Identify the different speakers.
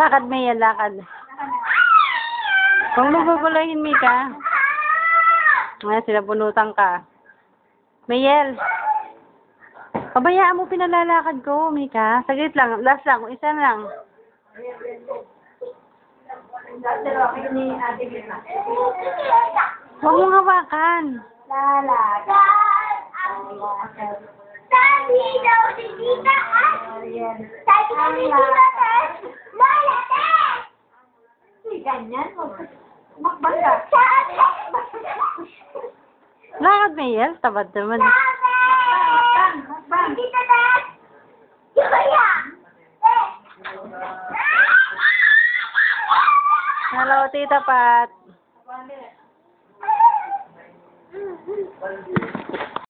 Speaker 1: Lakad, Mia, lakad. Huwag mo gugulayin, Mika. Ngayon, sinabunutan ka. Mayel. Pabayaan mo pinalalakad ko, Mika. Saglit lang. Last lang. Isa lang. Huwag mong hawakan.
Speaker 2: Lalakad ang sabi daw si Tita at sabi daw ni Tita Tess, lalakad! Ganyan, makbang ka.
Speaker 1: Lakad, Mayel. Tabad naman.
Speaker 2: Makbang! Tita Tess! Kaya!
Speaker 1: Hello, Tita Pat.